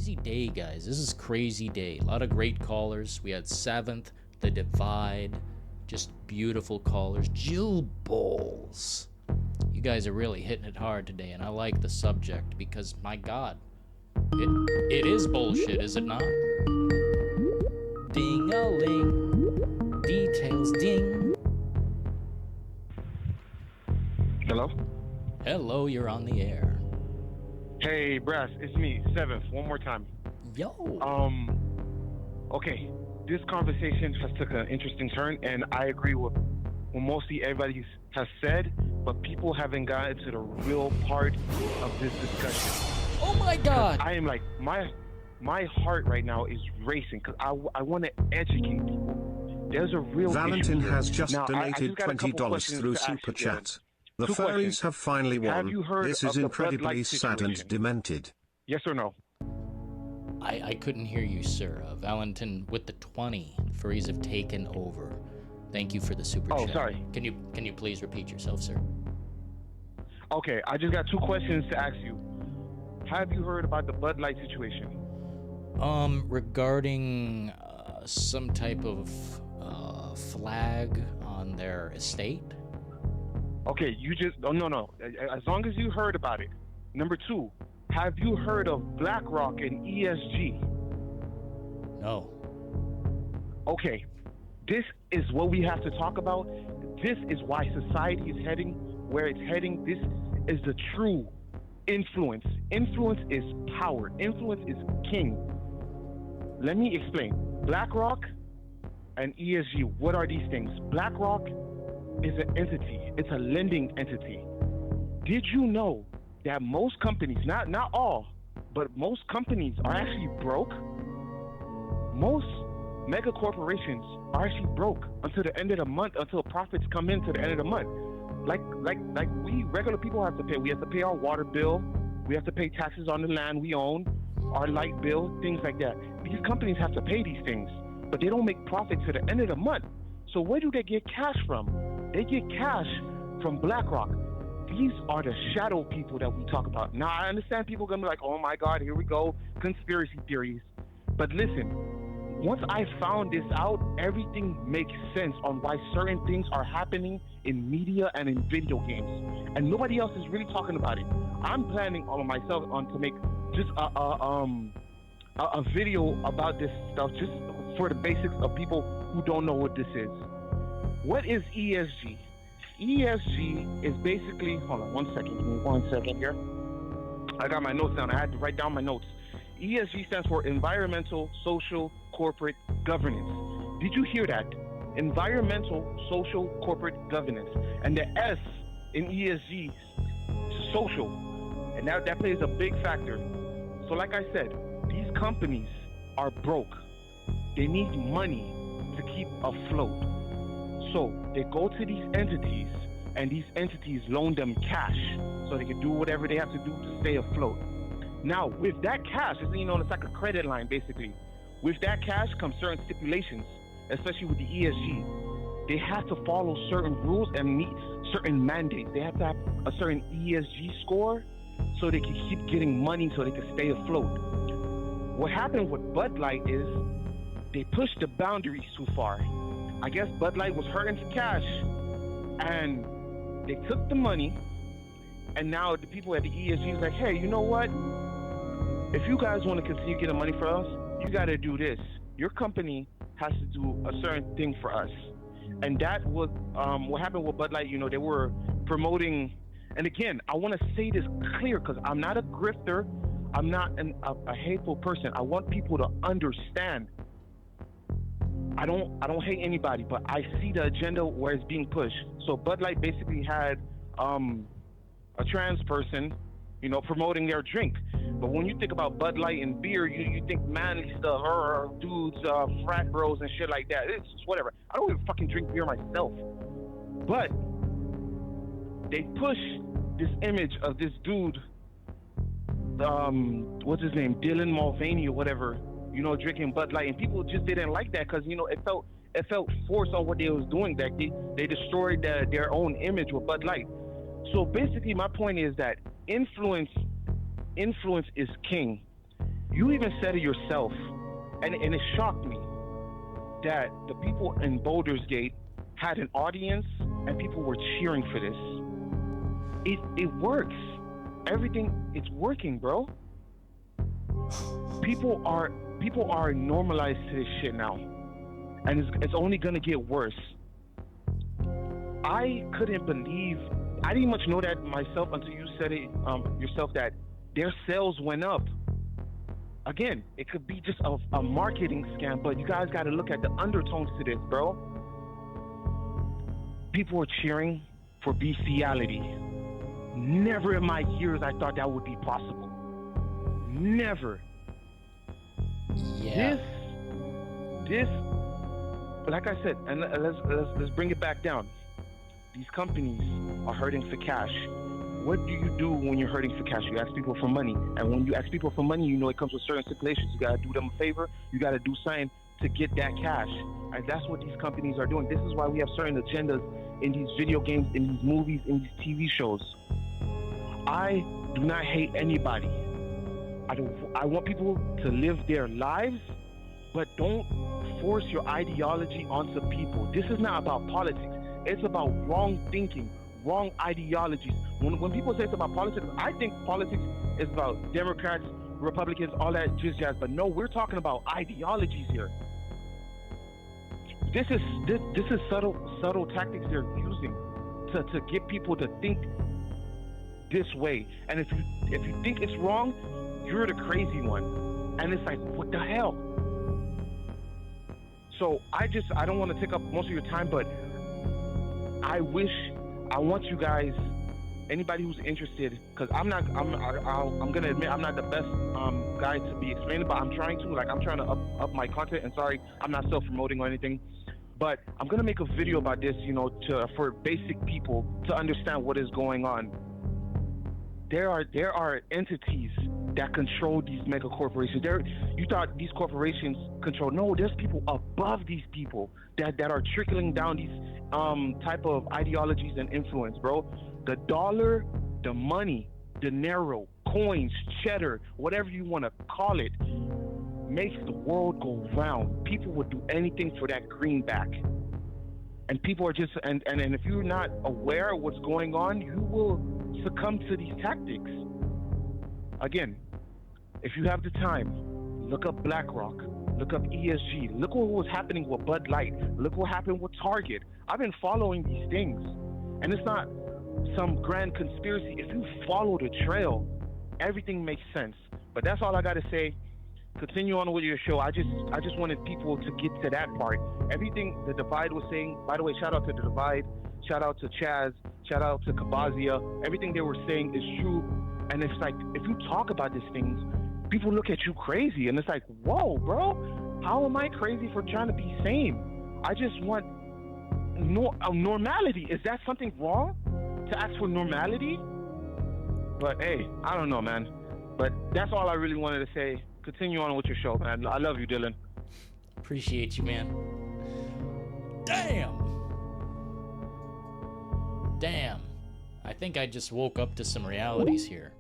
crazy day, guys. This is crazy day. A lot of great callers. We had 7th, The Divide, just beautiful callers. Jill Bowles. You guys are really hitting it hard today, and I like the subject because, my God, it is bullshit, is it not? Ding-a-ling, details ding. Hello? Hello, you're on the air. Hey, Brass, it's me, 7th, one more time. Yo. Okay, this conversation has took an interesting turn, and I agree with what mostly everybody has said, but people haven't gotten to the real part of this discussion. Oh my God. I am like, my heart right now is racing, because I want to educate people. There's a real Valentin issue has just now, donated $20 through Super Chat. The furries have finally won. This is incredibly sad and demented. Yes or no? I couldn't hear you, sir. Valentin with the 20. Furries have taken over. Thank you for the super chat. Oh, sorry. Can you please repeat yourself, sir? Okay, I just got 2 questions to ask you. Have you heard about the Bud Light situation? Regarding some type of flag on their estate? Okay, no. As long as you heard about it. Number 2, have you heard of BlackRock and ESG? No. Okay, this is what we have to talk about. This is why society is heading where it's heading. This is the true influence. Influence is power. Influence is king. Let me explain. BlackRock and ESG, what are these things? BlackRock is an entity. It's a lending entity. Did you know that most companies, not all, but most companies are actually broke? Most mega corporations are actually broke until the end of the month, until profits come in to the end of the month. Like we regular people have to pay. We have to pay our water bill. We have to pay taxes on the land we own, our light bill, things like that. These companies have to pay these things, but they don't make profit to the end of the month. So where do they get cash from? They get cash from BlackRock. These are the shadow people that we talk about. Now, I understand people are going to be like, oh my God, here we go, conspiracy theories. But listen, once I found this out, everything makes sense on why certain things are happening in media and in video games. And nobody else is really talking about it. I'm planning on myself to make just a video about this stuff, just for the basics of people who don't know what this is. What is ESG? ESG is basically, hold on 1 second, give me 1 second here. I got my notes down, I had to write down my notes. ESG stands for Environmental, Social, Corporate Governance. Did you hear that? Environmental, Social, Corporate Governance. And the S in ESG is social. And that plays a big factor. So like I said, these companies are broke. They need money to keep afloat. So they go to these entities, and these entities loan them cash so they can do whatever they have to do to stay afloat. Now, with that cash, it's like a credit line, basically. With that cash comes certain stipulations, especially with the ESG. They have to follow certain rules and meet certain mandates. They have to have a certain ESG score so they can keep getting money so they can stay afloat. What happened with Bud Light is they pushed the boundaries too far. I guess Bud Light was hurting for cash, and they took the money, and now the people at the ESG is like, hey, you know what? If you guys want to continue getting money for us, you got to do this. Your company has to do a certain thing for us. And that was what happened with Bud Light. They were promoting, and again, I want to say this clear because I'm not a grifter. I'm not a hateful person. I want people to understand. I don't hate anybody, but I see the agenda where it's being pushed. So Bud Light basically had a trans person, promoting their drink. But when you think about Bud Light and beer, you think manly stuff, dudes, frat bros and shit like that. It's just whatever. I don't even fucking drink beer myself. But they push this image of this dude, what's his name, Dylan Mulvaney or whatever, drinking Bud Light, and people just didn't like that because it felt forced on what they was doing. That they destroyed their own image with Bud Light. So basically, my point is that influence is king. You even said it yourself, and it shocked me that the people in Boulder's Gate had an audience and people were cheering for this. It works. Everything, it's working, bro. People are normalized to this shit now, and it's only gonna get worse. I couldn't believe. I didn't much know that myself until you said it yourself, that their sales went up. Again, it could be just a marketing scam, but you guys got to look at the undertones to this, bro. People are cheering for bestiality. Never in my years I thought that would be possible. Never. Yeah. This, like I said, and let's bring it back down. These companies are hurting for cash. What do you do when you're hurting for cash? You ask people for money. And when you ask people for money, you know it comes with certain stipulations. You got to do them a favor. You got to do something to get that cash. And that's what these companies are doing. This is why we have certain agendas in these video games, in these movies, in these TV shows. I do not hate anybody. I want people to live their lives, but don't force your ideology onto people. This is not about politics. It's about wrong thinking, wrong ideologies. When people say it's about politics, I think politics is about Democrats, Republicans, all that jazz. But no, we're talking about ideologies here. This is subtle tactics they're using to get people to think this way. And if you think it's wrong, you're the crazy one. And it's like, what the hell? So I don't want to take up most of your time, but I want you guys, anybody who's interested, because I'm gonna admit I'm not the best guy to be explaining, but I'm trying to up my content. And sorry, I'm not self-promoting or anything, but I'm gonna make a video about this, for basic people to understand what is going on. There are entities that control these mega corporations. You thought these corporations control? No, there's people above these people that are trickling down these type of ideologies and influence, bro. The dollar, the money, dinero, coins, cheddar, whatever you want to call it, makes the world go round. People would do anything for that greenback. And people are just, and if you're not aware of what's going on, you will succumb to these tactics. Again, if you have the time, look up BlackRock, look up ESG, look what was happening with Bud Light, look what happened with Target. I've been following these things, and it's not some grand conspiracy. If you follow the trail, everything makes sense. But that's all I got to say. Continue on with your show. I just wanted people to get to that part. Everything the Divide was saying, by the way, shout out to the Divide, shout out to Chaz, shout out to Kabazia. Everything they were saying is true. And it's like, if you talk about these things, people look at you crazy. And it's like, whoa, bro, how am I crazy for trying to be sane? I just want normality. Is that something wrong to ask for normality? But hey, I don't know, man. But that's all I really wanted to say. Continue on with your show, man. I love you, Dylan. Appreciate you, man. Damn. I think I just woke up to some realities here.